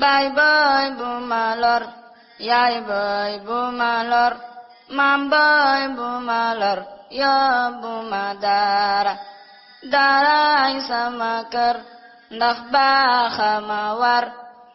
baay booy bu ma lor yaay booy bu ma lor maam booy bu ma lor yóbbu ma daara daaraay sama kër ndax baaxama war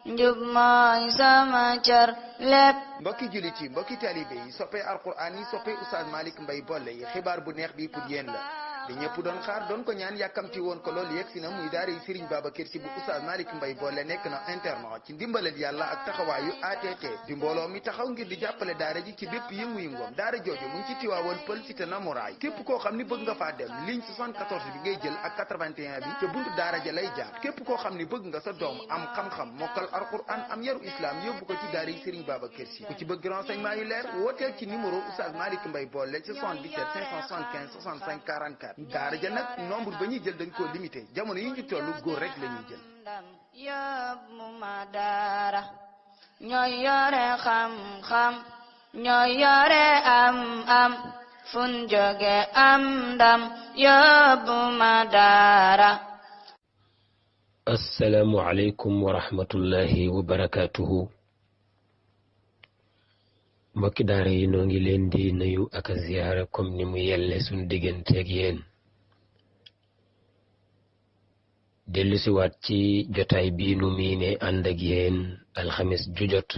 njub mooy sama cër lépp. mbokki jullit yi mbokki taalibe yi soppee alquraan yi soppee Oustaz Malick Mbaye Bollé yi xibaar bu neex bi pour yéen la li ñëpp doon xaar doon ko ñaan yàkkamti woon ko loolu yegg si na muy daara yi Serigne Babacar Sy bu Oustaz Malick Mbaye Bollé nekk na internat ci ndimbalal yàlla ak taxawaayu ATT di mbooloo mi taxaw ngir di jàppale daara ji ci bépp yëngu-yëngoom daara jooju mu ngi ci Tiwaawoon Pël Cité Namouraay képp koo xam ni bëgg nga faa dem ligne 74 bi ngay jël ak 81 bi ca buntu daara ja lay jaar képp koo xam ni bëgg nga sa doom am xam-xam mokkal alquran am yaru islam yóbbu ko ci daara yi Serigne Babacar Sy ku ci bëgg renseignement yu leer wooteel ci numéro Oustaz Malick Mbaye Bollé ci 77 575 65 44 daara ja nag nombre ba ñuy jël dañ koo limité jamono yi ñu tollu góor rek la ñuy jël. yóbbu ma daara ñooy yore xam-xam ñooy yore am fun jóge am ndam yóbbu ma daara. assalaamu aleykum wa rahmatullahi wa barakaatuhu. mbokki daara yi noo ngi leen di nuyu ak a ziyaara comme ni mu yelle suñ digganteeg yéen dellusiwaat ci jotaay bii nu miine ànd ak yéen alxamis jujot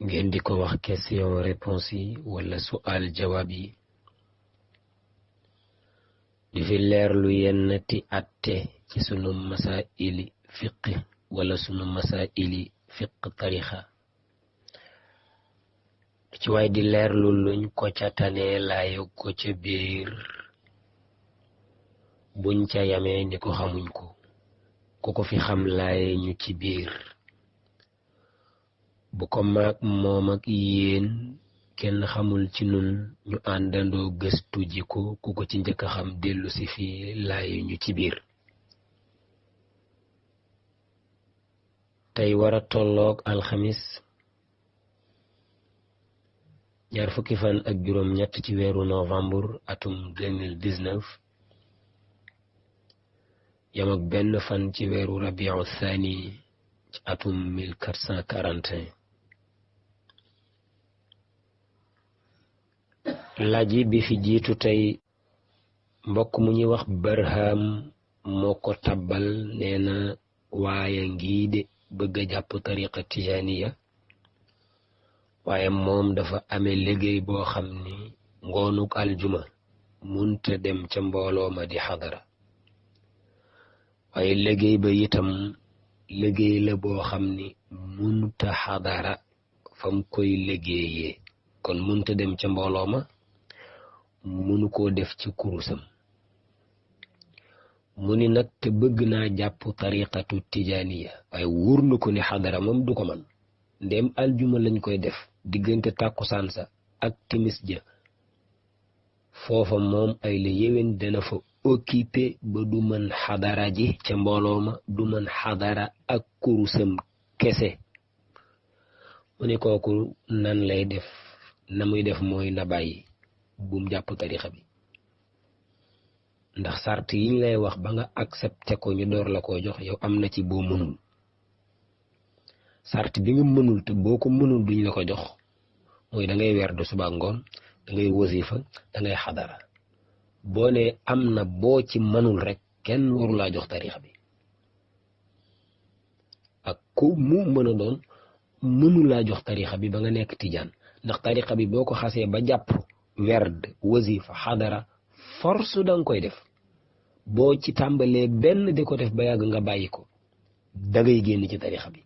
ngeen di ko wax question réponse yi wala sual jawaab yi di fi leerlu yennati atte ci sunu masaili fiqi wala sunu masaili fiq tarixa ci waay di leerlu luñ ko ca tane laayo ko ca biir buñ ca yamee ni ko xamuñ ko ku ko fi xam laaye ñu ci biir bu ko maag moom ak yéen kenn xamul ci nun ñu àndandoo gëstu ji ko ku ko ci njëkk a xam dellu si fii laaye ñu ci biir tey wara tolloog alxamis ñaar fukki fan ak juróom ñett ci weeru novembre atum 2019 yam ak benn fan ci weeru rabiu thani ci atum 1441 laaj yi bi fi jiitu tey mbokk mu ñuy wax Barham moo ko tabbal nee na waaye ngii de bëgg a jàpp tariqa tijaniya waaye moom dafa amee liggéey boo xam ni ngoonuk aljuma munta dem ca mbooloo ma di xadara waaye liggéey ba itam liggéey la boo xam ni munta xadara fam koy liggéeyee kon munta dem ca mbooloo ma munu koo def ci kurusam mu ni nag te bëgg naa jàpp tariqatu tijaniya waaye wóor na ko ni xadara moom du ko man ndem aljuma lañ koy def diggante tàkkusaan sa ak timis ja foofa moom ay la yéwén dana fa occupé ba du mën xadara ji ca mbooloo ma du mën xadara ak kurusam kese mu ni kooku nan lay def na muy def mooy na bàyyi bum jàpp tarixa bi ndax sart yiñ lay wax ba nga accepté ko ñu door la ko jox yow am na ci boo mënul sart bi nga mënul te boo ko mënul duñ la ko jox mooy da ngay weer du suba ngoon da ngay wasifa da ngay xadara boo ne am na boo ci mënul rek kenn waru laa jox tarixa bi ak ku mu mën a doon mënu laa jox tarixa bi ba nga nekk tijaan ndax tarixa bi boo ko xasee ba jàpp werd wasifa xadara force danga koy def boo ci tàmbalee benn di ko def ba yàgg nga bàyyi ko dangay génn ci tarixa bi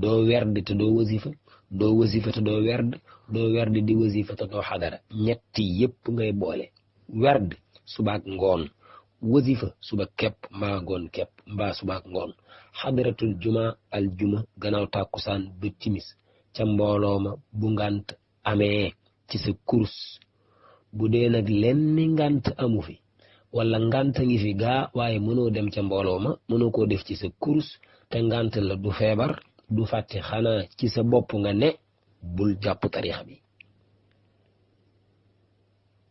doo werd te doo wasifa doo wasifa te doo werd doo werd di wasifa te doo xadara ñetti yépp ngay boole werd subaak ngoon wasifa suba kepp mbaa ngoon kepp mbaa subaak ngoon xadaratul juma al juma gannaaw tàkkusaan ba timis ca mbooloo ma bu ngant amee ci sa kurs bu dee nag lenn ngant amu fi wala ngant ngi fi gaa waaye mënoo dem ca mbooloo ma mënoo koo def ci sa kurs te ngant la du feebar du fàtte xanaa ci sa bopp nga ne bul jàpp tarixa bi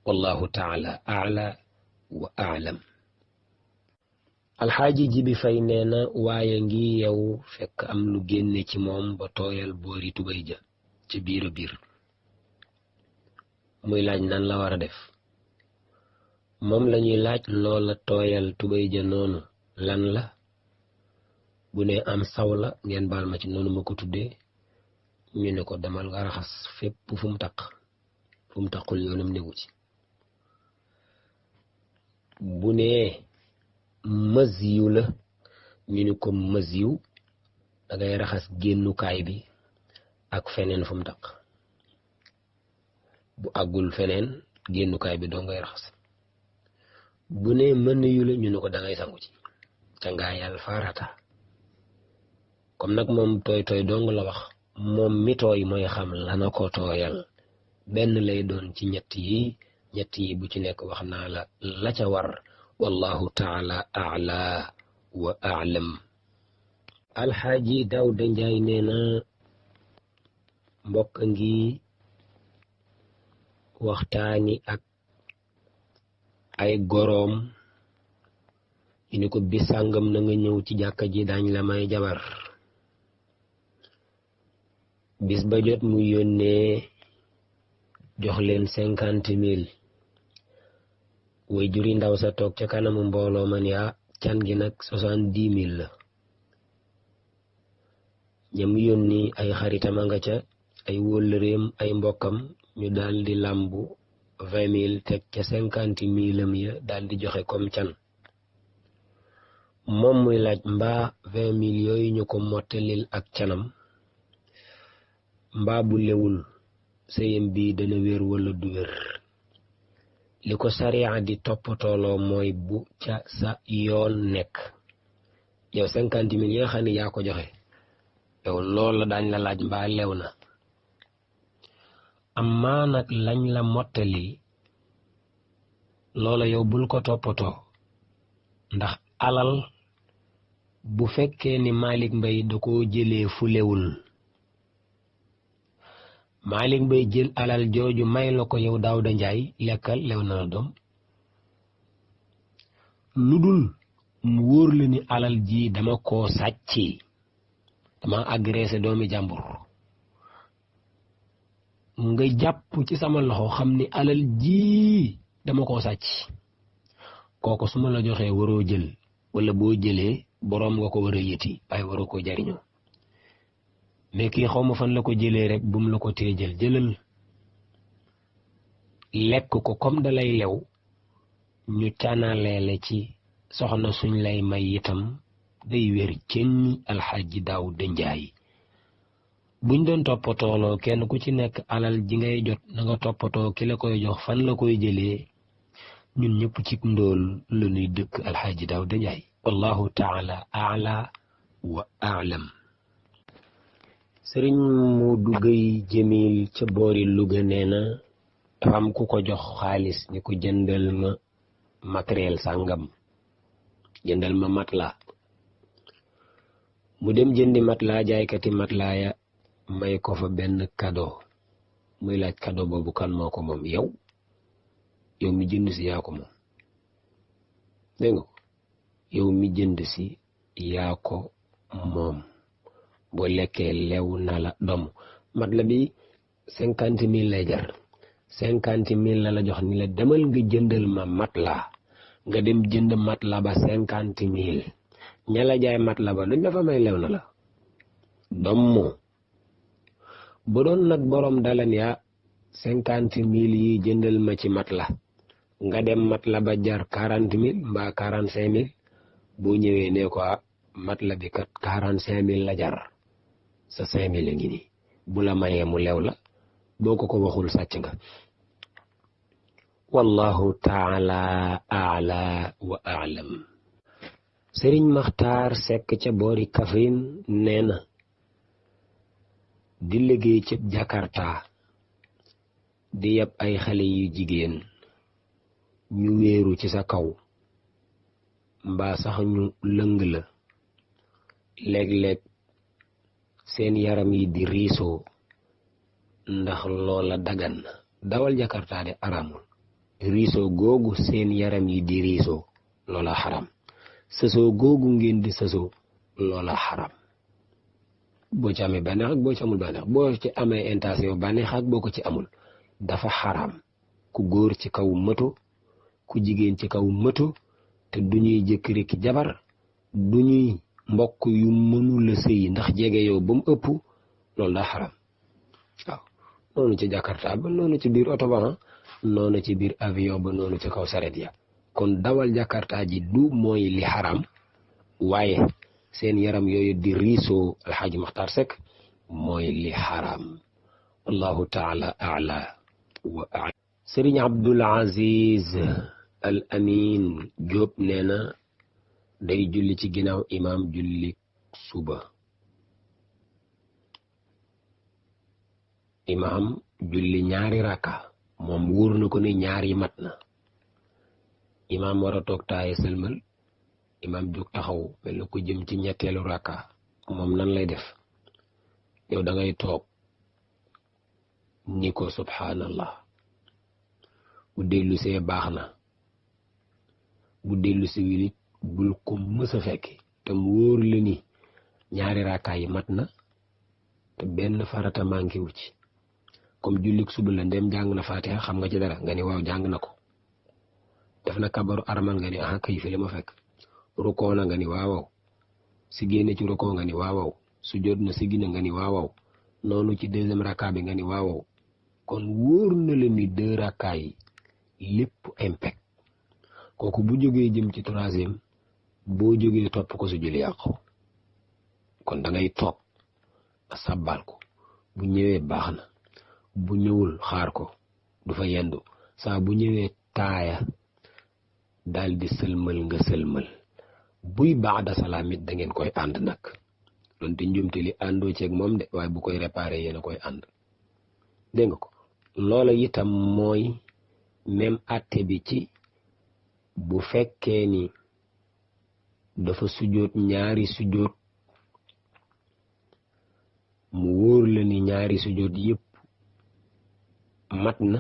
wallahu taala a'la wa a'lam. alxaaji Jibi Fay nee na waaye ngi yow fekk am lu génne ci moom ba tooyal boori tubay ja ci biir a biir muy laaj nan la war a def moom lañuy laaj loola tooyal tubay ja noonu lan la bu ne am saw la ngeen baal ma ci noonu ma ko tuddee ñu ne ko demal nga raxas fépp fu mu taqul yoonam négu ci bu ne masiyu la ñu ne ko masiyu dangay raxas génnukaay bi ak feneen fu mu taq bu àggul feneen génnukaay bi doo ngay raxas bu ne mëniyu la ñu ne ko dangay sangu ci cangaayal farata comme nag moom tooy dong la wax moom mi tooy mooy xam lana ko tooyal benn lay doon ci ñett yi bu ci nekk wax naa la ca war wallahu taala a'la wa a'lam alxaaji Daawda Njaay nee na mbokk ngi waxtaani ak ay goroom ñu ni ko bis sàngam na nga ñëw ci jàkka ji daañ la may jabar bis ba jot mu yónnee jox leen 50,000 way juri ndaw sa toog ca kanamu mbooloo man yaa can gi nag 70,000 la ñam yónni ay xaritam a nga ca ay wóllëreem ay mbokkam ñu daldi làmbu 20,000 teg ca 50,000 am ya daldi joxe comme can moom muy laaj mbaa 20,000 yooyu ñu ko mottalil ak canam mbaa bu lewul sëyam bi dana wér wala du wér li ko sariya di toppatooloo mooy bu ca sa yoon nekk yow 50,000 yi nga xam ne yaa ko joxe yow loolu daañ la laaj mbaa lew na amaa nag lañ la mottali loola yow bul ko toppatoo ndax alal bu fekkee ni Malick Mbaye da koo jëlee fu lewul Malick Mbaye jël alal jooju may la ko yow Daawda Njaay lekkal lew na la doom lu dul mu wóor la ni alal ji dama koo sàcci dama agressé doomi jàmbur nga jàpp ci sama loxo xam ni alal ji dama koo sàcc kooku su ma la joxee waroo jël wala boo jëlee boroom nga ko war a yëti waaye waroo ko jariñoo mais kii xaw ma fan la ko jëlee rek bu mu la ko tee jëlal lekk ko comme da lay lew ñu canaleele ci soxna suñ lay may itam day wér cënni alxaaji Daawda Njaay buñ doon toppatooloo kenn ku ci nekk alal ji ngay jot na nga toppatoo ki la koy jox fan la koy jëlee ñun ñëpp ci ndóol la ñuy dëkk alxaaji Daawda Njaay wallahu taala a'la wa a'lam sëriñ Moodu Gay Jamil ca boori Louga nee na dafa am ku ko jox xaalis ni ko jëndal ma matériel sàngam jëndal ma matelas mu dem jëndi matelas jaaykati matelas ya may ko fa benn cadeau muy laaj cadeau boobu kan moo ko moom yow mi jënd si yaa ko moom dégg nga yow mi jënd si yaa ko moom boo lekkee lew na la doom matelas bi 50,000 lay jar 50,000 la jox ni la demal nga jëndal ma matelas nga dem jënd matelas ba 50,000 ña la jaay matelas ba luñ la fa may lew na la doom bu doon nag boroom dalan yaa 50,000 yi jëndal ma ci matelas nga dem matelas ba jar 40,000 mbaa 45,000 boo ñëwee ne ko matelas bi kat 45,000 la jar sa 5,000 a ngi nii bu la mayee mu lew la boo ko waxul sàcc nga wallahu taala a'la wa a'lam sëriñ Maxtaar Sekk ca boori Kaffrine nee na di liggéey ci Jakarta di yab ay xale yu jigéen ñu wéeru ci sa kaw mbaa sax ñu lëng la léeg-léeg seen yaram yi di riisoo ndax loola dagan na dawal Jakarta de aramul riisoo googu seen yaram yi di riisoo loola xaram sësoo googu ngeen di sësoo loola xaram boo ci amee bànneex ak boo ci amul bànneex boo ci amee intention bànneex ak boo ko ci amul dafa xaram ku góor ci kaw mëto ku jigéen ci kaw mëto te du ñuy jëkkëri ki jabar du ñuy mbokk yu mënula sëy ndax jege yow ba mu ëpp loolu daa xaram waaw noonu ci Jakarta ba noonu ci biir oto ba noonu ci biir avion ba noonu ci kaw saret ya kon dawal Jakarta ji du mooy li xaram waaye seen yaram yooyu di riisoo alxaaji Maxtaar Sekk mooy li xaram wallahu taala ala wa ala Sëriñ Abdul Aziz Al Amin Jóob nee na day julli ci ginnaaw imaam julli suba imaam julli ñaari rakka moom wóor na ko ne ñaari mat na imaam war a toog taaye sëlmal imaam jóg taxaw mel na ko jëm ci ñetteelu rakka moom nan lay def yow da ngay toog ni ko subhanallah bu dellu see baax na bu dellu si wilit bul ko mës a fekki te mu wóor la ni ñaari rakka yi mat na te benn farata manqué wu ci comme jullik suba la ndem jàng na Fatiha xam nga ci dara nga ni waaw jàng na ko def na kabaru armal nga ni ah kay fi la ma fekk rukoo na nga ni waawaw si génne ci rukoo nga ni waawaw su jot na si gina nga ni waawaw noonu ci deuxième rakka bi nga ni waawaw kon wóor na la ni deux rakka yi lépp impec kooku bu jógee jëm ci troisième boo jógee topp ko su julli yàqu kon da ngay toog a sabbal ko bu ñëwee baax na bu ñëwul xaar ko du fa yendu saa bu ñëwee taaya daal di sëlmal nga sëlmal buy baada salaam it da ngeen koy ànd nag donte njumte li àndoo ceeg moom de waaye bu koy réparé yéen a koy ànd dégg nga ko loola itam mooy même àtte bi ci bu fekkee ni dafa sujjóot ñaari sujjóot mu wóor la ni ñaari sujjóot yépp mat na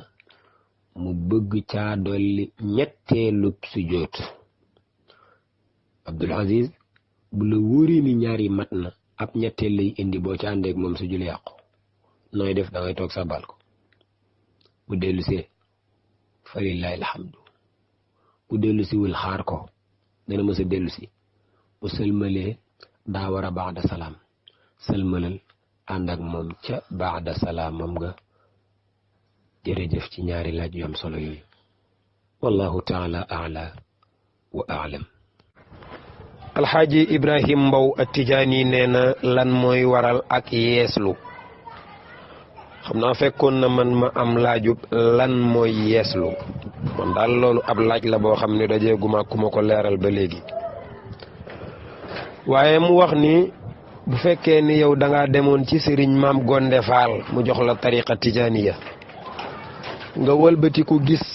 mu bëgg caa dolli ñetteelub sujjóot Abdul Aziz bu la wóoree ni ñaari mat na ab ñetteel lay indi boo ci àndeek moom su julli yàqu nooy def da ngay toog sa bal ko bu dellu see fa lillahi alhamdu bu dellu si wul xaar ko dana mës a dellu si bu sëlmalee daa war a baada salaam sëlmalal ànd ak moom ca baada salaamam nga jërëjëf ci ñaari laaj yu am solo yooyu wallahu taala ala wa aalam alxaaji Ibrahim Mbow At-Tijaani nee na lan mooy waral ak yeeslu xam naa fekkoon na man ma am laajub lan mooy yeeslu man daal loolu ab laaj la boo xam ne dajeeguma ku ma ko leeral ba léegi waaye mu wax ni bu fekkee ni yow dangaa demoon ci sëriñ Maam Gonde Faal mu jox la tariqa tijaaniya nga wëlbatiku gis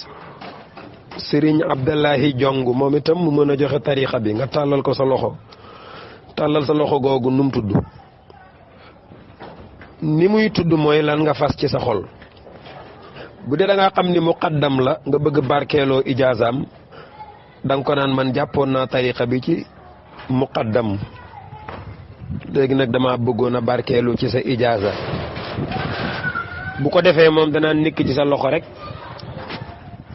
sëriñ Abdallahi Jong moom itam mu mën a joxe tariqa bi nga tàllal ko sa loxo tàllal sa loxo googu num tudd ni muy tudd mooy lan nga fas ci sa xol bu dee da nga xam ni muqaddam la nga bëgg barkeeloo ijaazaam da nga ko naan man jàppoon naa tariqa bi ci muqaddam léegi nag dama bëggoon a barkeelu ci sa ijaaza bu ko defee moom danaa nekk ci sa loxo rek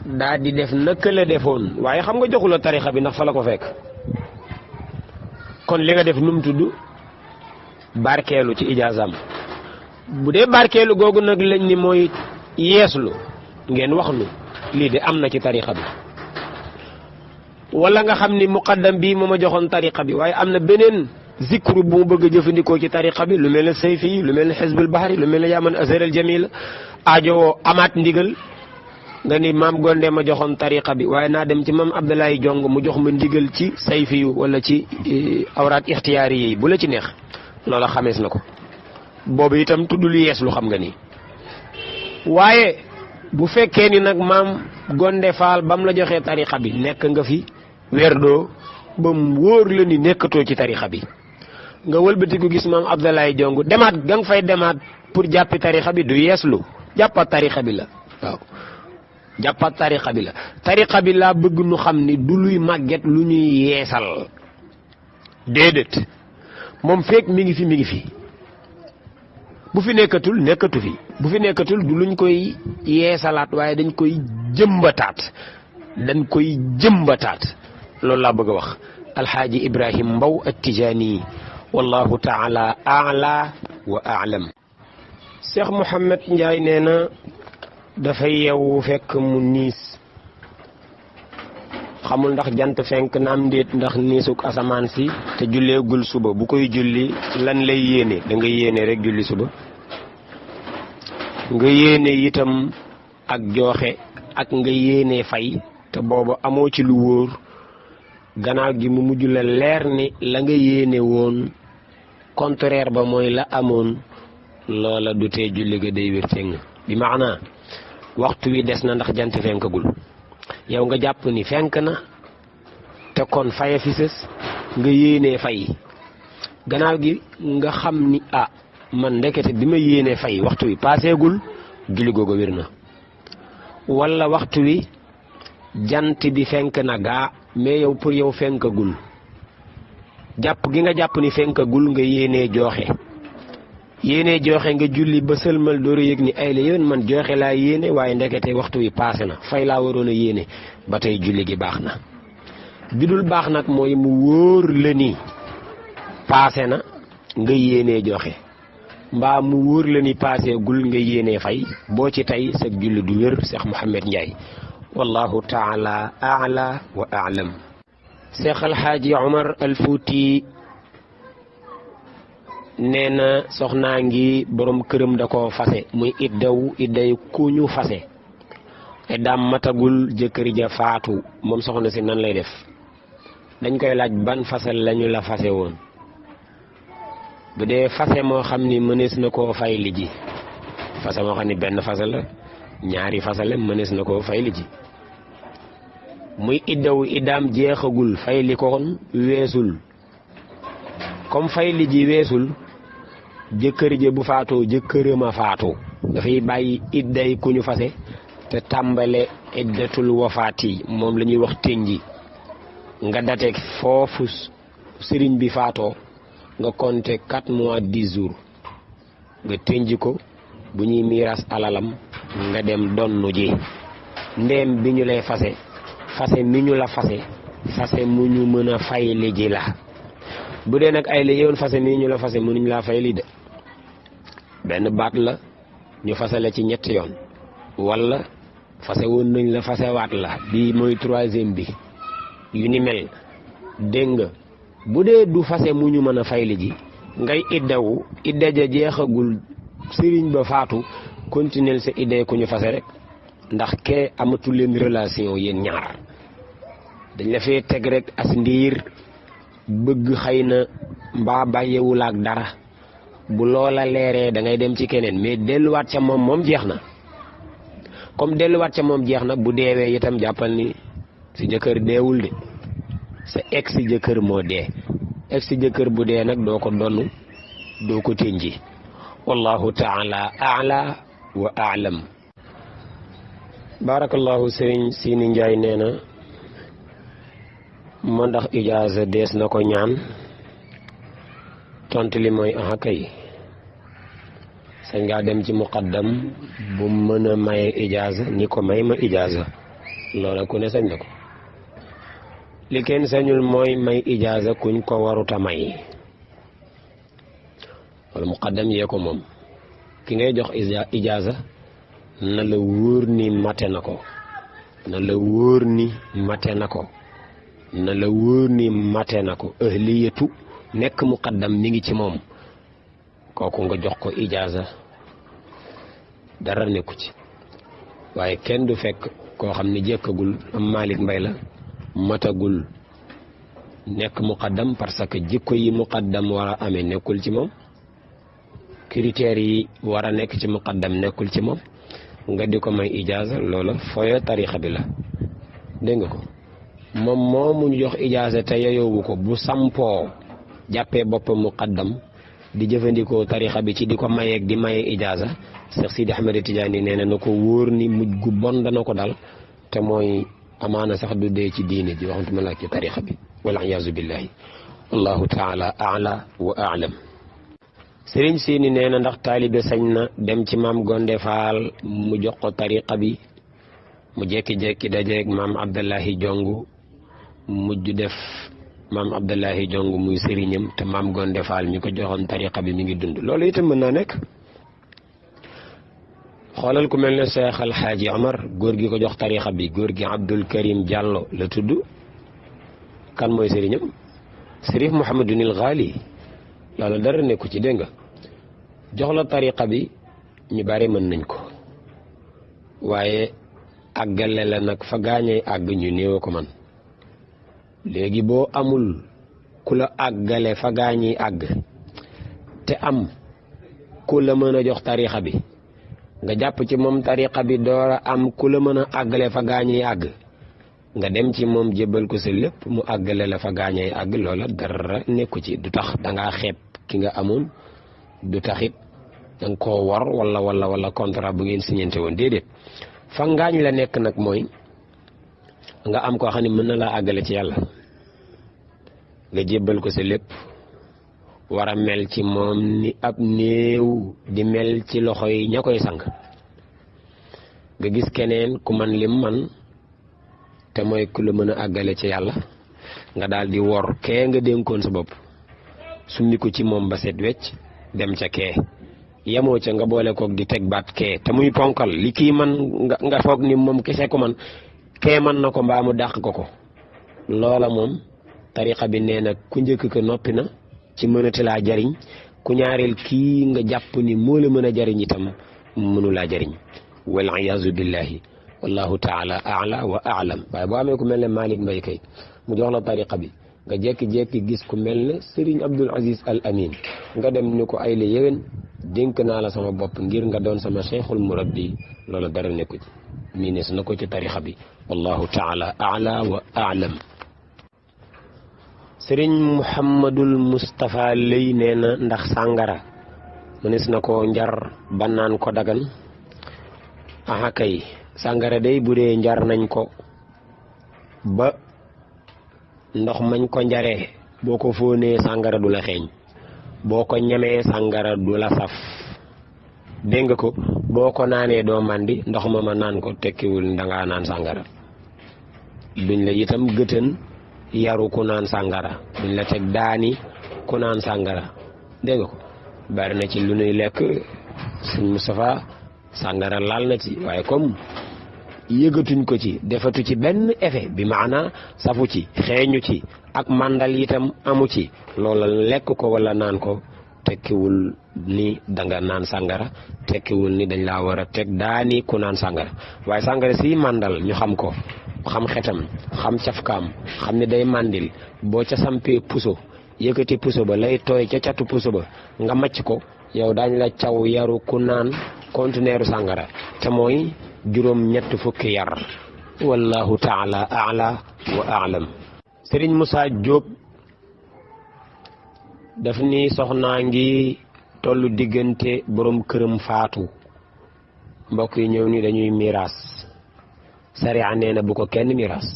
daa di def naka la defoon waaye xam nga joxula tariqa bi ndax fa la ko fekk kon li nga def nu mu tudd barkeelu ci ijaazaam bu dee barkeelu googu nag lañ ni mooy yeeslu ngeen wax lu lii de am na ci tariqa bi wala nga xam ni muqaddam bii moo ma joxoon tariqa bi waaye am na beneen zikru bu mu bëgg a jëfandikoo ci tariqa bi lu mel ne sayfi lu mel ne xisbul bahri lu mel ne yaaman azhar al jamil aajowoo amaat ndigal nga ni Maam Gonde ma joxoon tariqa bi waaye naa dem ci Maam Abdoulaye Jong mu jox ma ndigal ci sayfi yu wala ci awraat ixtiyaari yi bu la ci neex loola xamees na ko boobu itam tudd lu yees lu xam nga ni waaye bu fekkee ni nag Maam Gonde Faal bam la joxee tariqa bi nekk nga fi werdoo ba mu wóor la ni nekkatoo ci tariqa bi nga wëlbatiku gis Maam Abdoulaye Jong demaat ga nga fay demaat pour jàppi tariqa bi du yeeslu jàppat tariqa bi la waaw jàppat tariqa bi la tariqa bi laa bëgg nu xam ni du luy màgget lu ñuy yeesal déedéet moom fekk mi ngi fi bu fi nekkatul nekkatu fi bu fi nekkatul du luñ koy yeesalaat waaye dañ koy jëmbataat loolu laa bëgg a wax alxaaji Ibrahim Mbow at-Tijaani wallahu taala a'la wa a'lam. Cheikh Mouhamed Ndiaye nee na dafay yeewu fekk mu niis xamul ndax jant fenk naam ndéet ndax niisuk asamaan si te julleegul suba bu koy julli lan lay yéene da nga yéene rek julli suba nga yéene itam ak joxe ak nga yéene fay te booba amoo ci lu wóor gannaaw gi mu mujj la leer ni la nga yéene woon contraire ba mooy la amoon loola du tee julli ga day wér teng bi maanaa waxtu wi des na ndax jant fenkagul yow nga jàpp ni fenk na te kon faye fi sës nga yéenee fay gannaaw gi nga xam ni man ndekete bi ma yéenee fay waxtu wi paaseegul julli googu wér na wala waxtu wi jant bi fenk na gaa mais yow pour yow fenkagul jàpp gi nga jàpp ni fenkagul nga yéenee joxe nga julli ba sëlmal door a yëg ni ay la yoon man joxe laa yéene waaye ndekete waxtu wi paase na fay laa waroon a yéene ba tey julli gi baax na bi dul baax nag mooy mu wóor la ni paase na nga yéenee joxe mbaa mu wóor la ni paase gul nga yéenee fay boo ci tey sa julli du wér. Cheikh Mouhamed Ndiaye wallahu taala a'la wa a'lam. Cheikh Alxaaji Omar al Fuuti nee na soxnaa ngi borom këram da ko fase muy idday ku ñu fase iddaam matagul jëkkër ja faatu moom soxna si nan lay def dañ koy laaj ban fase lañu la fase woon bu dee fase moo xam ni mënees na koo fay li ji fase moo xam ni benn fase la ñaari fase la mënees na koo fay li ji muy iddaam jeexagul fay li koon weesul comme fay li ji weesul jëkkër ja bu faatoo jëkkërama faatu dafay bàyyi idday ku ñu fase te tàmbale iddatul wafaati moom la ñuy wax tënji nga dateeg foofu sëriñ bi faatoo nga compter 4 mois 10 jours nga tënji ko bu ñuy miiras alalam nga dem donnu ji ndeem bi ñu lay fase mi ñu la fase mu ñu mën a fay li ji la bu dee nag ay la yoon fase mi ñu la fase mënuñ laa fay li de benn baat la ñu fasale ci 3 yoon wala fase woon nañ la fasewaat la bii mooy 3e bi yu ni mel dégg nga bu dee du fase mu ñu mën a fay li ji ngay idda ja jeexagul sëriñ ba faatu continuer sa idda ku ñu fase rek ndax kee amatul leen relation yéen ñaar dañ la fee teg rek as ndiir bëgg xëy na mbaa bàyyewul ak dara bu loola leeree da ngay dem ci keneen mais delluwaat ca moom jeex na comme delluwaat ca moom jeex na bu deewee itam jàppal ni si jëkkër deewul de sa ex si jëkkër moo dee ex si jëkkër bu dee nag doo ko donn doo ko tënji wallahu taala a'la wa a'lam. barakallahu sëriñ Sini Njaay nee na ma ndax ijaaza dees na ko ñaan tontu li mooy kay sañ ngaa dem ci muqaddam bu mën a maye ijaaza ni ko may ma ijaaza loola ku ne sañ na ko li kenn sañul mooy may ijaaza kuñ ko waruta may wala muqaddam yee ko moom ki ngay jox ijaaza na la wóor ni mate na ko na la wóor ni mate na ko ahliyatu nekk muqaddam mi ngi ci moom kooku nga jox ko ijaaza dara nekku ci waaye kenn du fekk koo xam ne jekkagul am Malick Mbay la matagul nekk muqaddam parce que jikko yi muqaddam war a amee nekkul ci moom critères yi war a nekk ci muqaddam nekkul ci moom nga di ko may ijaaza loola fooyo tarixa bi la dégg nga ko moom moomu ñu jox ijaaza te yeyoowu ko bu sampoo jàppee boppam muqaddam di jëfandikoo tarixa bi ci di ko mayeeg di maye ijaaza Cheikh Sidi Ahmed Tidiane nee na ko wóor ni mujj gu bon dana ko dal te mooy amaana sax du dee ci diine ji waxantuma la ci tarixa bi wala iyaazu billahi wallahu taala a'la wa a'lam. sëriñ seeni nee na ndax taalibe sañ na dem ci maam Gonde Faal mu jox ko tariqa bi mu jekki-jekki dajeeg maam Abdallahi Jong mujj def maam Abdallahi Jong muy sëriñam te maam Gonde Faal mi ko joxoon tariqa bi mi ngi dund loolu itam mën naa nekk. xoolal ku mel ne Cheikh Alxaaji Omar góor gi ko jox tariqa bi góor gi Abdul Karim Diallo la tudd. kan mooy sëriñam Sërif Mouhamadunil Ghali loolu dara nekku ci dégg nga jox la tariqa bi ñu bari mën nañ ko waaye àggale la nag fa gaañee àgg ñu néew ko man léegi boo amul ku la àggale fa gaañee àgg te am ku la mën a jox tariqa bi nga jàpp ci moom tariqa bi door a am ku la mën a àggale fa gaañee àgg nga dem ci moom jébbal ko sa lépp mu àggale la fa gaañee àgg loola dara nekku ci du tax dangaa xeeb ki nga amoon du taxit danga koo war wala contrat bu ngeen signante woon déedéet fa ngaañ la nekk nag mooy nga am koo xam ne mën na laa àggale ci yàlla nga jébbal ko sa lépp war a mel ci moom ni ab néew di mel ci loxo yi ña koy sang nga gis keneen ku man lim man te mooy ku la mën a àggale ci yàlla nga daal di wor kee nga dénkoon sa bopp summi ko ci moom ba set wecc dem ca kee yemoo ca nga boole kook di teg baat kee te muy ponkal li kii man nga foog ni moom kese ko man kee man na ko mbaa mu dàq ko loola moom tariqa bi nee na ku njëkk ko noppi na ci mënati laa jariñ ku ñaareel kii nga jàpp ni moo la mën a jariñ itam mënu laa jariñ wal iyaazu billahi wallahu taala a'la wa a'lam. waaye boo amee ku mel ne Malick Mbaye kay mu jox la tariqa bi nga jékki-jékki gis ku mel ne Serigne Abdul Aziz Al Amin nga dem ni ko ay la yéwén dénk naa la sama bopp ngir nga doon sama cheikhul murabbi loolu dara nekku ci miinees na ko ci tariqa bi wallahu taala a'la wa a'lam. Serigne Mouhamadul Moustapha lay nee na ndax sàngara mënees na ko njar ba naan ko dagan. aha kay sàngara day bu dee njar nañ ko ba ndox mañ ko njaree boo ko fóonee sàngara du la xeeñ boo ko ñamee sàngara du la saf dégg nga ko boo ko naanee doo màndi ndox ma naan ko tekkiwul dangaa naan sàngara duñ la itam gëtën yaru ku naan sàngara duñ la teg daani ku naan sàngara dégg nga ko bari na ci lu nuy lekk sëñ Moustapha sàngara laal na ci waaye comme yëgatuñ ko ci defatu ci benn effet bi maana safu ci xeeñu ci ak màndal itam amu ci loola lekk ko wala naan ko tekkiwul ni danga naan sàngara tekkiwul ni dañ laa war a teg daani ku naan sàngara waaye sàngara si màndal ñu xam ko xam xetam xam cafkaam xam ne day màndil boo ca sampee puso yëkkati puso ba lay tooy ca catu puso ba nga macc ko yow daañ la caw yaru ku naan conteneeru sàngara te mooy juróom ñett fukki yar wallahu taala a'la wa a'lam. Serigne Moussa Diop daf ni soxnaa ngi tollu diggante borom këram faatu mbokk yi ñëw ni dañuy miraas sariya nee na bu ko kenn miraas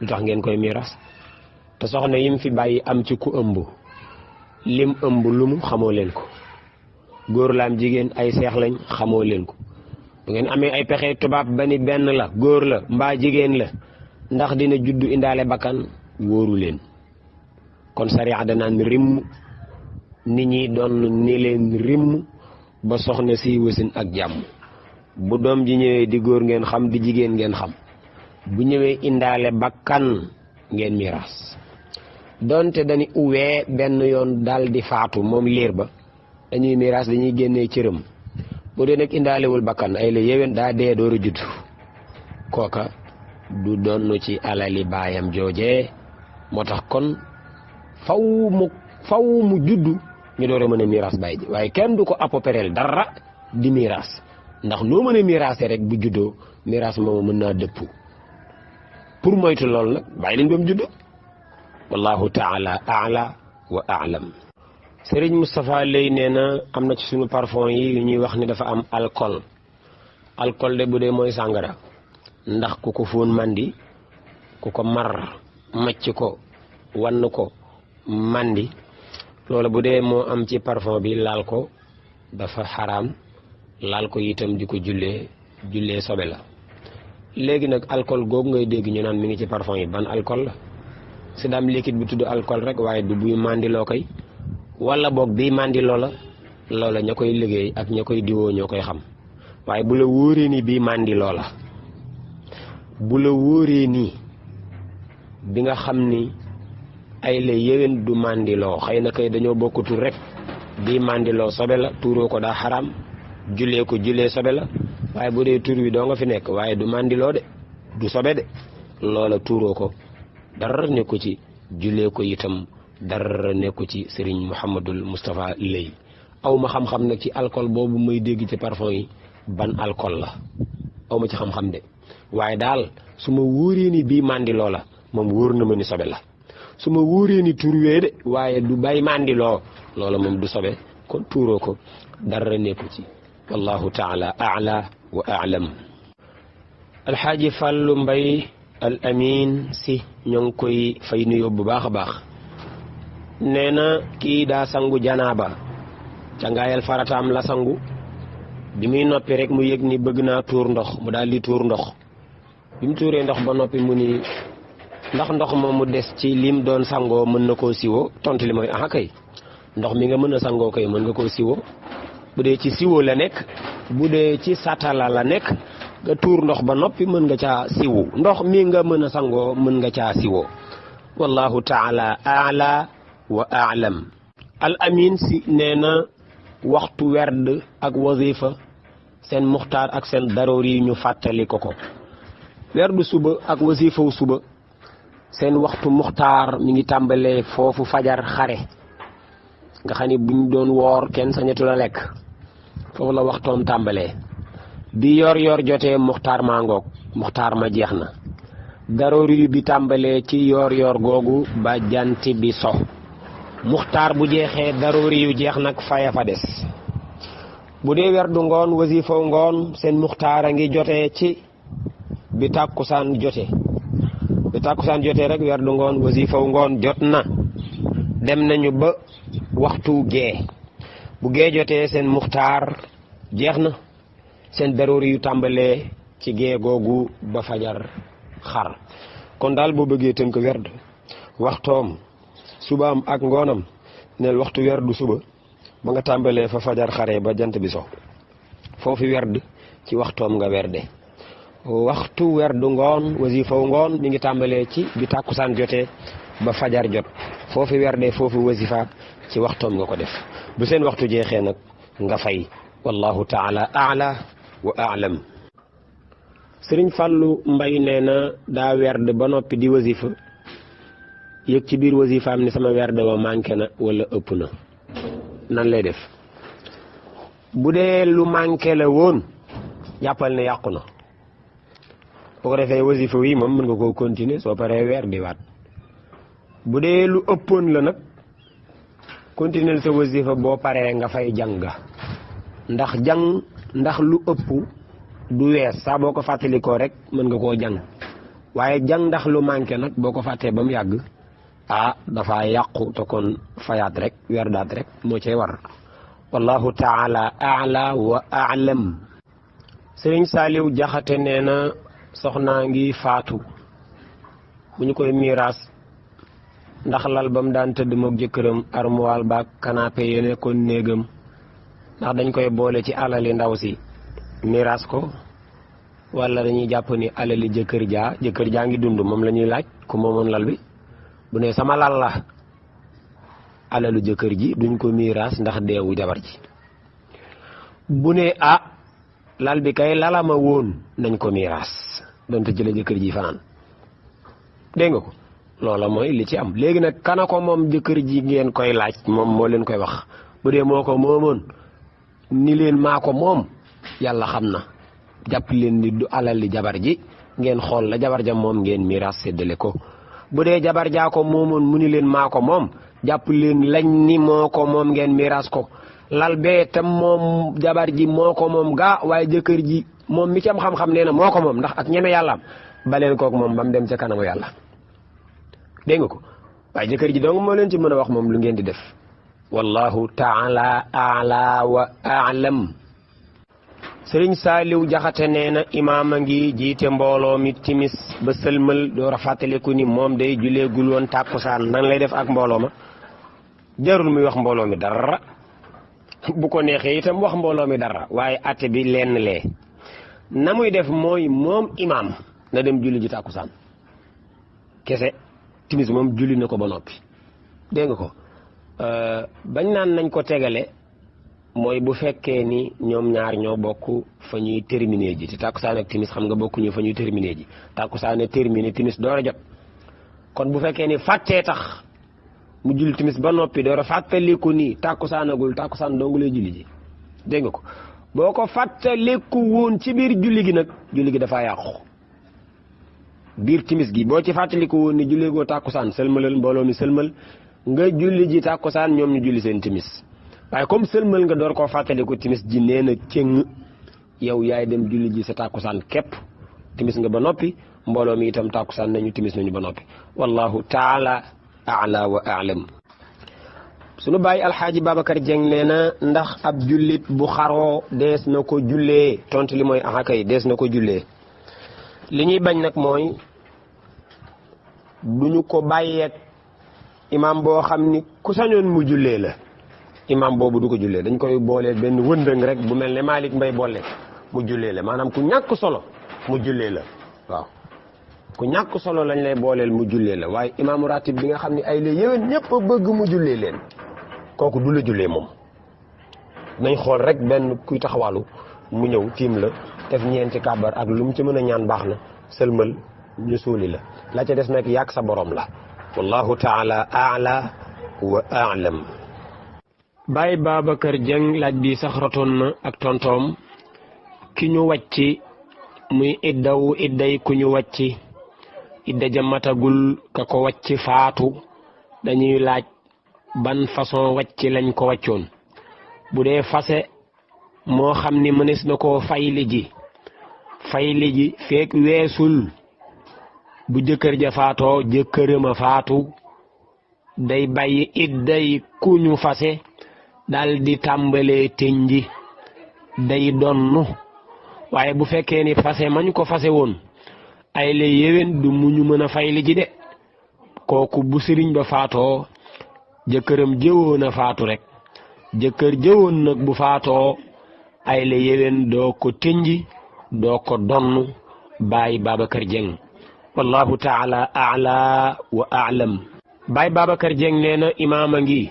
lu tax ngeen koy miraas te soxna yim fi bàyyi am ci ku ëmb lim ëmb lu mu xamoo leen ko góor laam jigéen ay seex lañ xamoo leen ko bu ngeen amee ay pexe tubaab ba ni benn la góor la mbaa jigéen la ndax dina juddu indaale bakkan wóoru leen kon sariya danaan rimm nit ñi doon ni leen rimm ba soxna si wasin ak jàmm bu doom ji ñëwee di góor ngeen xam di jigéen ngeen xam bu ñëwee indaale bakkan ngeen miraas donte dañu uwee benn yoon dal di faatu moom liir ba dañuy miraas dañuy génnee cëram bu dee nag indaalewul bakkan ay la yéwén daa dee door a judd kooka du donn ci alali baayam joojee moo tax kon faw mu juddu ñu door a mën a miraas baay ji waaye kenn du ko apopéreel dara di miraas ndax noo mën a miraase rek bu juddoo miraas moomu mën naa dëpp pour moytu loolu nag bàyyi leen ba mu juddu wallahu taala a'la wa a'lam. Serigne Moustapha lay nee na am na ci suñu parfum yi yu ñuy wax ni dafa am alcool de bu dee mooy sàngara ndax ku ko fóon mandi ku ko mar macc ko wann ko mandi loola bu dee moo am ci parfum bi laal ko dafa xaraam laal ko itam di ko jullee sobe la. léegi nag alcool googu ngay dégg ñu naan mi ngi ci parfum yi ban alcool la si daam liquide bi tudd alcool rek waaye du buy mandiloo koy wala boog bii mandiloo la loola ña koy liggéey ak ña koy diwoo ñoo koy xam waaye bu la wóoree ni bii mandiloo la bu la wóoree nii bi nga xam ni ay la yéwén du mandiloo xëy na kay dañoo bokkutul rek bii mandiloo sobe la tuuroo ko daa xaraam jullee sobe la waaye bu dee tur wi doo nga fi nekk waaye du mandiloo de du sobe de loola tuuroo ko dara nekku ci jullee ko itam dara nekku ci Serigne Mouhamadul Moustapha Lay aw ma xam-xam nag ci alcool boobu may dégg ci parfum yi ban alcool la aw ma ci xam-xam de waaye daal su ma wóoree ni bii mandiloo la moom wóor na ma ni sobe la su ma wóoree ni tur wee de waaye du bay mandiloo loola moom du sobe kon tuuroo ko dara nekku ci wallahu taala a'la wa a'lam. alxaaji Fàllu Mbay al amin si ñoo ngi koy fay nuyoo bu baax a baax nee na kii daa sangu janaaba cangaayal farataam la sangu bi muy noppi rek mu yëg ni bëgg naa tuur ndox mu daal di tuur ndox bi mu tuuree ndox ba noppi mu ni ndax ndox moom mu des ci lim doon sangoo mën na koo siwo tontu li mooy aha kay ndox mi nga mën a sangoo kay mën nga koo siwo bu dee ci siwo la nekk bu dee ci satala la nekk nga tuur ndox ba noppi mën nga caa siwu ndox mi nga mën a sangoo mën nga caa siwo wallahu taala a'la wa a'lam. al amin si nee na waxtu werd ak wazifa seen muxtaar ak seen daroori yi ñu fàttali ko werdu suba ak wazifawu suba seen waxtu muxtaar mi ngi tàmbalee foofu fajar xare nga xam ni buñ doon woor kenn sañatu la lekk foofu la waxtoom tàmbalee bi yor jotee muxtaar maa ngoog muxtaar ma jeex na daroori bi tàmbalee ci yor googu ba jant bi so muxtaar bu jeexee daroori yu jeex nag faya fa des bu dee werdu ngoon wasifaw ngoon seen muxtaar a ngi jotee ci bi tàkkusaan jotee rek werdu ngoon wasifaw ngoon jot na dem nañu ba waxtu gee bu gee jotee seen muxtaar jeex na seen daroori yu tàmbalee ci gee googu ba fajar xar kon daal boo bëggee tënk werd waxtoom subaam ak ngoonam neel waxtu werdu suba ba nga tàmbalee fa fajar xare ba jant bi so foofu werd ci waxtoom nga werde waxtu werdu ngoon wasifaw ngoon mi ngi tàmbalee ci bi tàkkusaan jotee ba fajar jot foofu werde foofu wasifa ci waxtoom nga ko def bu seen waxtu jeexee nag nga fay wallahu taala a'la wa a'lam. Sëriñ Fàllu Mbay nee na daa werd ba noppi di wasifa yëg ci biir wasifaam ni sama werd wa manqué na wala ëpp na nan lay def bu dee lu manqué la woon jàppal ne yàqu na boo ko defee wasifa wi moom mën nga koo continuer soo paree weer di waat bu dee lu ëppoon la nag continuer sa wasifa boo paree nga fay jàng ndax lu ëpp du wees saa boo ko fàttalikoo rek mën nga koo jàng waaye jàng ndax lu manqué nag boo ko fàttee ba mu yàgg dafa yàqu te kon fayaat rek werdaat rek moo cay war wallahu taala a'la wa a'lam. Sëriñ Saaliw Jaxate nee na soxnaa ngi faatu bu ñu koy miiraas ndax lal ba mu daan tëdd mook jëkkëram armoire ba canapé yi nekkoon néegam ndax dañ koy boole ci alali ndaw si miiraas ko wala dañuy jàpp ni alali jëkkër jaa ngi dund moom la ñuy laaj ku moomoon lal bi bu ne sama lal la alalu jëkkër ji duñ ko miiraas ndax deewu jabar ji bu ne lal bi kay lalama woon nañ ko miiraas donte ci la jëkkër ji fanaan dégg nga ko loola mooy li ci am léegi nag kana ko moom jëkkër ji ngeen koy laaj moom moo leen koy wax bu dee moo ko moomoon ni leen maa ko moom yàlla xam na jàpp leen ni du alali jabar ji ngeen xool la jabar ja moom ngeen miiraas séddale ko bu dee jabar jaa ko moomoon mu ni leen maa ko moom jàpp leen lañ ni moo ko moom ngeen miiraas ko lal bee tam moom jabar ji moo ko moom gaa waaye jëkkër ji moom mi ci am xam-xam nee na moo ko moom ndax ak ñeme yàllaam baleen kook moom ba mu dem ca kanamu yàlla dégg nga ko waaye jëkkër ji dong moo leen ci mën a wax moom lu ngeen di def wallahu taala ala wa aalam. sëriñ Saaliw Jaxate nee na imaam a ngi jiite mbooloo mi timis ba sëlmal door a fàttaliku ni moom day juleegul woon tàkkusaan nan lay def ak mbooloo ma jarul muy wax mbooloo mi dara bu ko neexee itam wax mbooloo mi dara waaye atte bi lenn lee na muy def mooy moom imaam na dem julli ji tàkkusaan kese. timis moom julli na ko ba noppi dégg nga ko bañ naan nañ ko tegale mooy bu fekkee ni ñoom ñaar ñoo bokk fa ñuy terminé ji te tàkkusaan ak timis xam nga bokkuñu fa ñuy terminé ji tàkkusaan terminé timis door a jot kon bu fekkee ni fàttee tax mu julli timis ba noppi door a fàttaliku ni tàkkusaanagul tàkkusaan dong lay julli ji dégg nga ko boo ko fàttaliku woon ci biir julli gi nag julli gi dafaa yàqu biir timis gi boo ci fàttaliku woon ni julli goo tàkkusaan sëlmalal mbooloo mi sëlmal nga julli ji tàkkusaan ñoom ñu julli seen timis waaye comme sëlmal nga door koo fàttaliku timis ji nee na cëng yow yaay dem julli ji sa tàkkusaan képp timis nga ba noppi mbooloo mi itam tàkkusaan nañu timis nañu ba noppi wallahu taala ala wa alam. sunu bàyyi alxaaji Babacar Dieng nee na ndax ab jullit bu xaroo dees na ko jullee tontu li mooy axakay dees na ko jullee li ñuy bañ nag mooy duñu ko bàyyeeg imam boo xam ni ku sañoon mu jullee la imam boobu du ko jullee dañ koy boolee benn wëndëng rek bu mel ne Malick Mbaye boole mu jullee la maanaam ku ñàkk solo mu jullee la waaw ku ñàkk solo lañ lay booleel mu jullee la waaye imaamu ratib bi nga xam ne ay la yéwén ñëpp a bëgg mu jullee leen kooku du la jullee moom nañ xool rek benn kuy taxawalu mu ñëw tiim la def ñeenti kàbbar ak lu mu ci mën a ñaan baax na sëlmal ñu suuli la ca des nag yàgg sa borom la wallahu taala aala wa aalam. Baye Babacar Dieng laaj bi sax rotoon na ak tontoom ki ñu wàcc muy idday ku ñu wàcc idda ja matagul ka ko wàcc faatu dañuy laaj ban façon wàcc lañ ko wàccoon bu dee fase moo xam ni mënees na koo fayli ji feek weesul bu jëkkër ja faatoo jëkkërama faatu day bàyyi idday ku ñu fase dal di tàmbalee tënji day donnu waaye bu fekkee ni fase mañ ko fase woon ay la yéwén du mu ñu mën a fayli ji de kooku bu sëriñ ba faatoo jëkkëram jëwoon a faatu rek jëkkër jëwoon nag bu faatoo ay la yéwén doo ko tënji doo ko donnu Baye Babacar Dieng wallahu taala ala wa aalam. Baye Babacar Dieng nee na imaam a ngi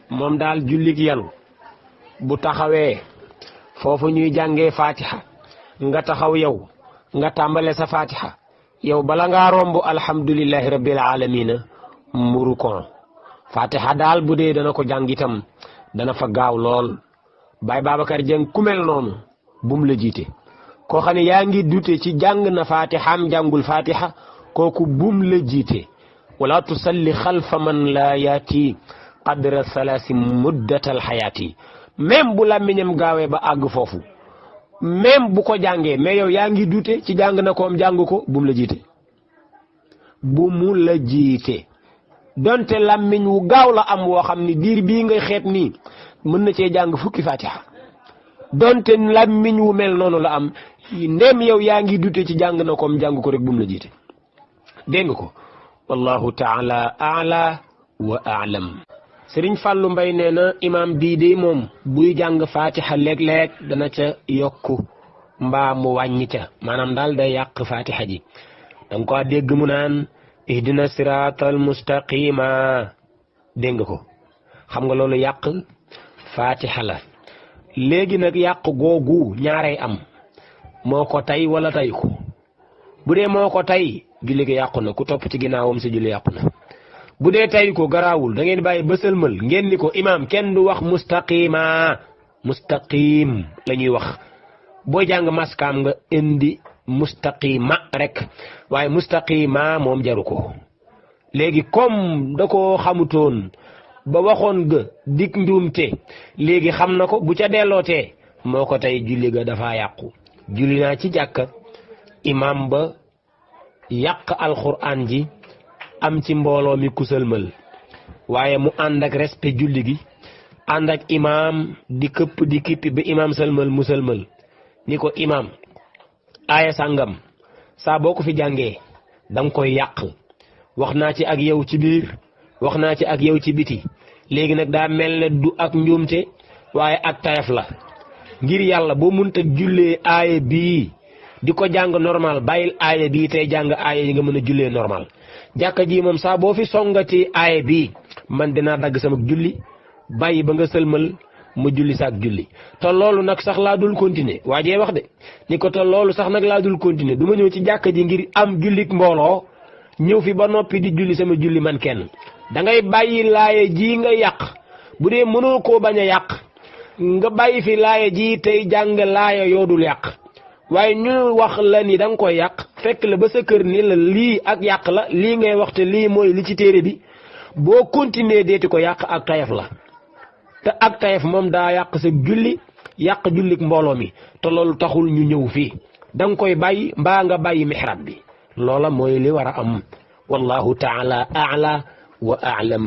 moom daal jullig yanu bu taxawee foofu ñuy jàngee fatiha nga taxaw yow nga tàmbale sa fatiha yow bala ngaa romb alhamdulillahi rabbil alamina muru ko fatiha daal bu dee dana ko jàng itam dana fa gaaw lool Baye Babacar Dieng ku mel noonu bum la jiite koo xam ne yaa ngi dute ci jàng na fatihaam jàngul fatiha kooku bum la jiite wala tusalli xalfa man la yaati qadra salaasi muddatal xayaati même bu làmmiñam gaawee ba àgg foofu même bu ko jàngee mais yow yaa ngi dute ci jàng na koom jàng ko bum la jiite bu mu la jiite donte làmmiñ wu gaaw la am woo xam ni diir bii nga xeeb nii mën na cee jàng fukki fatiha donte làmmiñ wu mel noonu la am ndem yow yaa ngi dute ci jàng na koom jàng ko rek bum la jiite dégg nga ko wallahu taala ala wa aalam. Sëriñ Fàllu Mbay nee na imaam bii de moom buy jàng fatiha léeg-léeg dana ca yokku mbaa mu wàññi ca maanaam daal day yàq fatiha ji danga ko dégg mu naan ihdina siratal mustaqima dégg nga ko xam nga loolu yàq fatiha la léegi nag yàq googu ñaarey am moo ko tay wala tay ko bu dee moo ko tay julli gi yàqu na ku topp ci ginnaawam si julli yàqu na bu dee tay ko garaawul da ngeen bàyyi ba sëlmal ngeen ni ko imaam kenn du wax mustaqim la ñuy wax boo jàng maskaam nga indi mustaqima rek waaye mustaqima moom jaru ko léegi comme da ko xamutoon ba waxoon ga dik njuumte léegi xam na ko bu ca dellootee moo ko tey julli ga dafa yàqu julli naa ci jàkka imaam ba yàq alxuraan ji am ci mbooloo mi ku sëlmal waaye mu ànd ak respect julli gi ànd ak imaam di këpp di kippi ba imaam sëlmal mu sëlmal ni ko imaam aaya sàngam saa boo ko fi jàngee danga koy yàq wax naa ci ak yow ci biir wax naa ci ak yow ci biti léegi nag daa mel ne du ak njuumte waaye ak tayaf la ngir yàlla boo mënta jullee aaya bii di ko jàng normal bàyyil aaya bii tey jàng aaya yi nga mën a jullee normal jàkka ji moom saa boo fi songati aaya bii man dinaa dagg sama julli bàyyi ba nga sëlmal ma julli saak julli te loolu nag sax laa dul continuer waajee wax de ni ko te loolu sax nag laa dul continuer du ma ñëw ci jàkka ji ngir am jullik mbooloo ñëw fi ba noppi di julli sama julli man kenn da ngay bàyyi laaya ji nga yàq bu dee mënoo koo bañ a yàq nga bàyyi fi laaya ji tey jàng laaya yoodul yàq waaye ñu wax la ni da nga koy yàq fekk la ba sa kër ni la lii ak yàq la lii ngay wax te lii mooy li ci téere bi boo continuer deeti ko yàq ak tayef la te ak tayef moom daa yàq sa julli yàq jullik mbooloo mi te loolu taxul ñu ñëw fii da nga koy bàyyi mbaa nga bàyyi mihrab bi loola mooy li war a am wallahu taala a'la wa a'lam.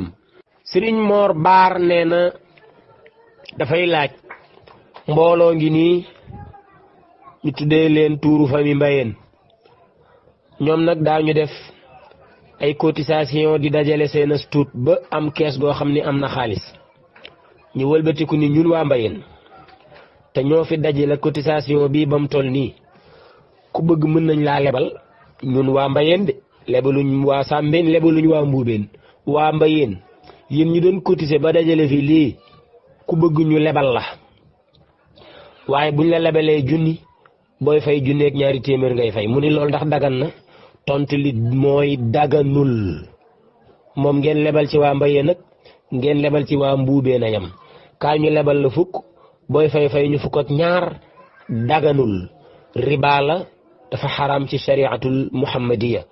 Sëriñ Mor Baar nee na dafay laaj mbooloo ngi nii ñu tuddee leen tuuru famille Mbayeen ñoom nag daañu def ay cotisation di dajale seen as tuut ba am kees goo xam ni am na xaalis ñu wëlbatiku ni ñun waa Mbayeen te ñoo fi dajale cotisation bi ba mu toll nii ku bëgg mën nañ laa lebal ñun waa Mbayeen de lebaluñ waa Sambeen lebaluñ waa Mbuubeen waa Mbayeen yéen ñu doon cotiser ba dajale fi lii ku bëgg ñu lebal la waaye buñ la lebalee junni booy fay junneeg ñaari téeméer ngay fay mu ni loolu ndax dagan na tontu li mooy daganul moom ngeen lebal ci waa Mbayeen nag ngeen lebal ci waa Mbuubeen a yam kaa ñu lebal la fukk booy fay ñu fukk ak ñaar daganul riba la dafa xaraam ci shari'atul muhammadiya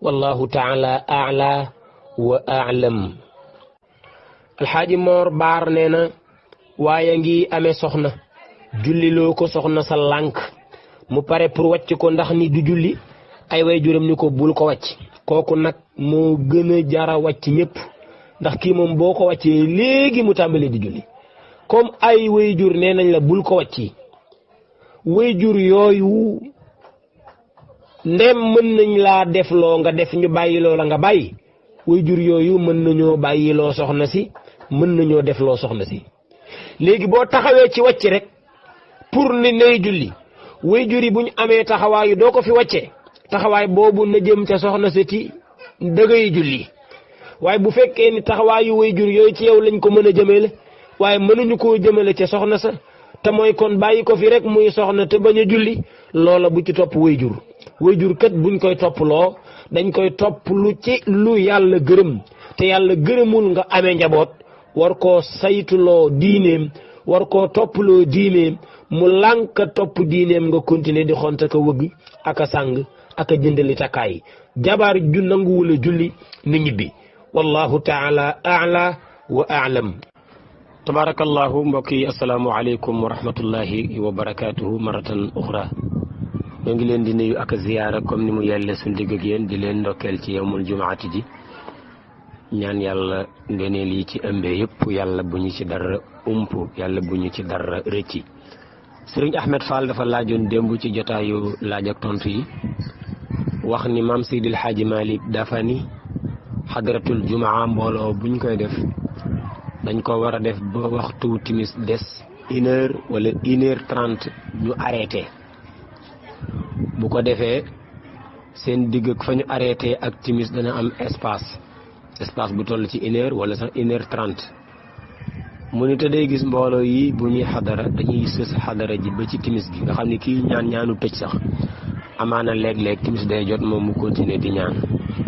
wallahu taala a'la wa a'lam. Alxaaji Mor Baar nee na waaye ngi amee soxna julliloo ko soxna sa lànk mu pare pour wàcc ko ndax ni du julli ay way juram ni ko bul ko wàcc kooku nag moo gën a jara wàcc ñëpp ndax kii moom boo ko wàccee léegi mu tàmbalee di julli comme ay way jur nee nañ la bul ko wàcc way jur yooyu ndem mën nañ laa def loo nga def ñu bàyyi loo la nga bàyyi way jur yooyu mën nañoo bàyyi loo soxna si mën nañoo def loo soxna si léegi boo taxawee ci wàcc rek pour ni nay julli way jur yi bu ñu amee taxawaayu doo ko fi wàccee taxawaay boobu na jëm ca soxna si ti dëggay julli waaye bu fekkee ni taxawaayu way jur yooyu ci yow lañ ko mën a jëmale waaye mënuñu koo jëmale ca soxna sa te mooy kon bàyyi ko fi rek muy soxna te bañ a julli loola bu ci topp way jur kat buñ koy topploo dañ koy topp lu ci lu yàlla gërëm te yàlla gërëmul nga amee njaboot war koo saytuloo diineem war koo topploo diineem mu lànk topp diineem nga continuer di xonte ko wëgg ak a sàng ak a jëndali takkaay jabar ju nanguwula julli ni ñibbi wallahu taala a'la wa a'lam. tabarakallahu mbokk yi assalaamu aleykum wa rahmatullahi wa barakatuhu maratan uxra ñoo ngi leen di nuyu ak ziyaara comme ni mu yelle suñ digg ak yéen di leen ndokkeel ci yawmul jumaati ji ñaan yàlla ngeneel yi ci ëmbee yëpp yàlla bu ñu ci dara ump yàlla bu ñu ci dara rëcci. Sëriñ Ahmed Fall dafa laajoon démb ci jotaayu laaj ak tontu yi wax ni maam Seydil Hadji Malick dafa ni xadaratul jumaa mbooloo buñ koy def dañ ko war a def ba waxtu timis des 1h wala 1h30 ñu arrêté bu ko defee seen digg ak fa ñu arrêté ak timis dana am espace bu toll ci 1h wala sax 1h30 mu ni te day gis mbooloo yi bu ñuy xadara dañuy sës xadara ji ba ci timis gi nga xam ne kii ñaanu tëj sax amaana léeg-léeg timis day jot moom mu continuer di ñaan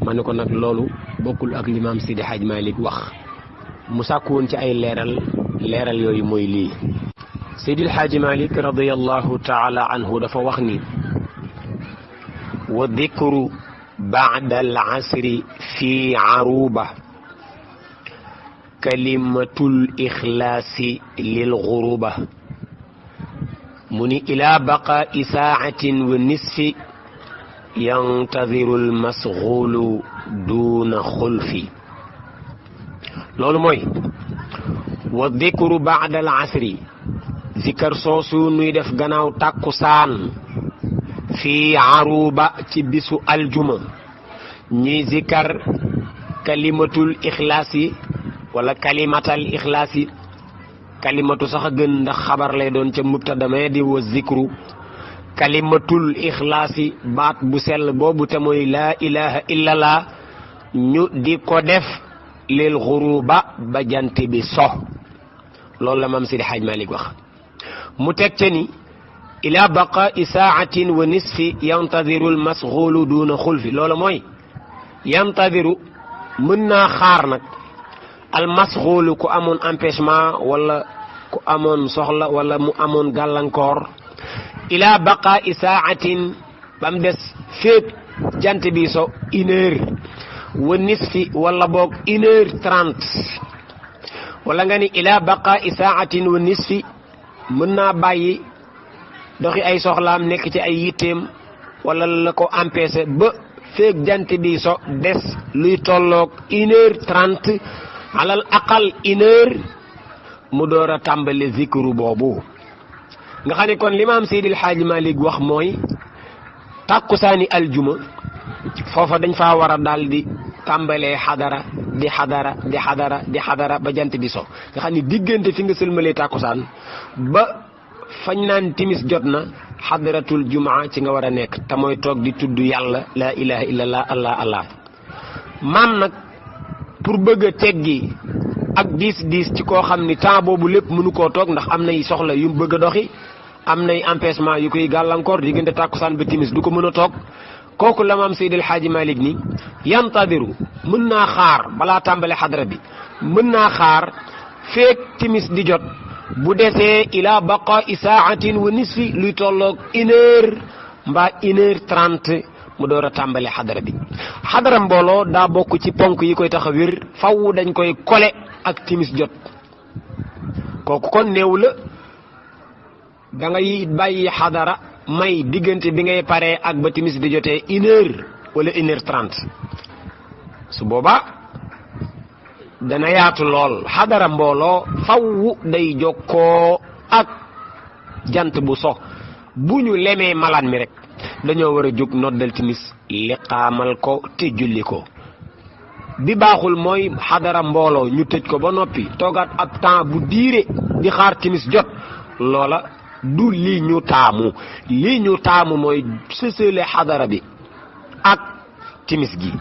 ma ne ko nag loolu bokkul ak limaam Sidi Hadj Malick wax mu sàkku woon ci ay leeral yooyu mooy lii. Seydil Hadji Malick radiyallahu taala anhu dafa wax ni wa dikru ba'da al-asri fi aruba kalimatul ikhlaasi lil ghuruba mu ni ila baqaa'i saacatin wa nisfi yantadiru almasgulu duuna xulfi loolu mooy wa dhikru ba'da al asri zikar soosu nuy def gannaaw tàkkusaan fii aruba ci bisu aljuma ñi zikar kalimatul ixlaasi wala kalimatal ixlaasi kalimatu sax a gën ndax xabar lay doon ca mubtadama di wa zikru kalimatul ixlaasi baat bu sell boobu te mooy laa ilaha illallah ñu di ko def lil xuruba ba jant bi so loolu la maam Sidi Hadj Malick wax mu teg ca ni ila baqaa'i saatin wa nisfi yantadiru al masxuulu duuna xulfi loolu mooy yantadiru mën naa xaar nag al masxuulu ku amoon empêchement wala ku amoon soxla wala mu amoon gàllankoor ila baqaa'i saatin bam des féeg jant bi so 1h wa nisfi wala boog 1h30 wala nga ni ila baqaa'i saatin wa nisfi mën naa bàyyi doxi ay soxlaam nekk ci ay yitteem wala la ko empêché ba feeg jant bi so des luy tolloog 1h30 alal aqal 1h mu door a tàmbali zikru boobu nga xam ne kon limaam Seydil Hadji Malick wax mooy tàkkusaani aljuma foofa dañ faa war a daal di tàmbalee xadara ba jant bi so nga xam ne diggante fi nga sëlmalee tàkkusaan ba fañ naan timis jot na xadaratul jumaa ci nga war a nekk te mooy toog di tudd yàlla laa ilaha illallah allah maam nag pour bëgg a teggi ak diis ci koo xam ni temps boobu lépp mënu koo toog ndax am nay soxla yu bëgg a doxi am nay empêchement yu koy gàllankoor diggante tàkkusaan ba timis du ko mën a toog kooku la maam Seydil Hadji Malick ni yantadiru mën naa xaar balaa tàmbale xadara bi mën naa xaar feek timis di jot bu desee ila baqaa'i saatin wa nisfi luy tolloog 1h mbaa 1h30 mu door a tàmbale xadara bi xadara mbooloo daa bokk ci ponk yi koy tax a wér faw dañ koy kole ak timis jot kooku kon néew la da ngay bàyyi xadara may diggante bi ngay paree ak ba timis di jotee 1h wala 1h30 su boobaa dana yaatu lool xadara mbooloo faw day jokkoo ak jant bu so bu ñu lemee malaan mi rek dañoo war a jóg noddal timis liqaamal ko te julli ko bi baaxul mooy xadara mbooloo ñu tëj ko ba noppi toogaat ab temps bu diire di xaar timis jot loola du lii ñu taamu mooy sësale xadara bi ak timis gi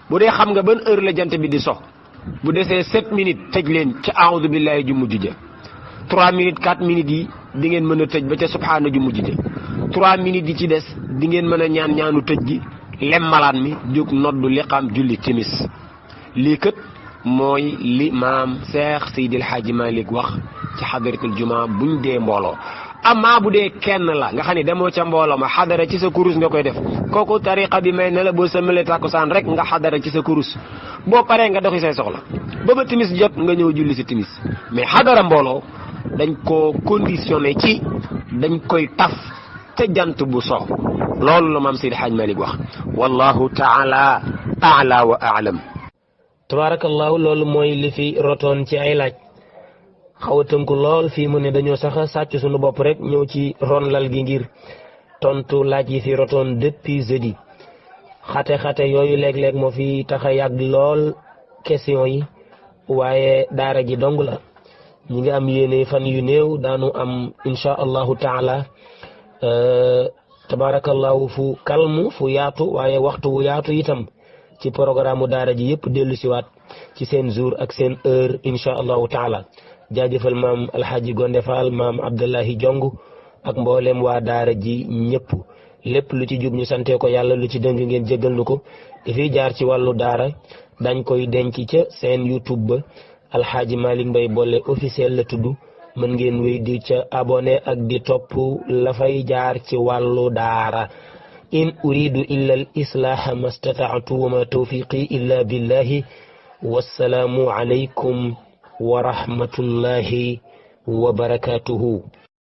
bu dee xam nga ban heure la jant bi di so bu desee 7 minutes tëj leen ca a'udhu billahi ju mujj ja 3 minutes 4 minutes yi di ngeen mën a tëj ba ca subhaana ju mujj ja 3 minutes yi ci des di ngeen mën a ñaanu tëj gi lem malaan mi jóg noddu liqaam julli timis lii kat mooy li maam Seex Seydil Hadji Malick wax ci xadaratul jumaa buñ dee mbooloo amma bu dee kenn la nga xam ne demoo ca mbooloo ma xadara ci sa kurus nga koy def kooku tariqa bi may na la boo sëmmalee tàkkusaan rek nga xadara ci sa kurus boo paree nga doxi say soxla ba timis jot nga ñëw julli si timis mais xadara mbooloo dañ ko conditionné ci dañ koy taf te jant bu so loolu la maam Seydi Hadji Malick wax wallahu taala a'la wa a'lam tabarakallahu loolu mooy li fi rotoon ci ay laaj xaw a tënku lool fii mu ne dañoo sax sàcc suñu bopp rek ñëw ci ron lal gi ngir tontu laaj yi fi rotoon depuis jeudi xate yooyu léeg-léeg moo fi tax a yàgg lool question yi waaye daara ji dong la ñi ngi am yéene fan yu néew daanu am insha allahu taala tabarakallahu fu kalmu fu yaatu waaye waxtu wu yaatu itam ci programme daara ji yëpp dellu siwaat ci seen jour ak seen heure insha allahu taala jaajëfal maam alxaaji Gonde Fall maam Abdullahi Jong ak mboolem waa daara ji ñëpp lépp lu ci jub ñu sante ko yàlla lu ci dëng ngeen jéggal nu ko dafay jaar ci wàllu daara dañ koy denc ca seen YouTube ba alxaaji Malick Mbaye Bollé officiel la tudd mën ngeen wéy di ca abonné ak di topp la fay jaar ci wàllu daara in uridu illa al islaha mastata'tu wa ma tawfiqi illa billahi wassalaamu alaykum wa rahmatullahi wa barakatuhu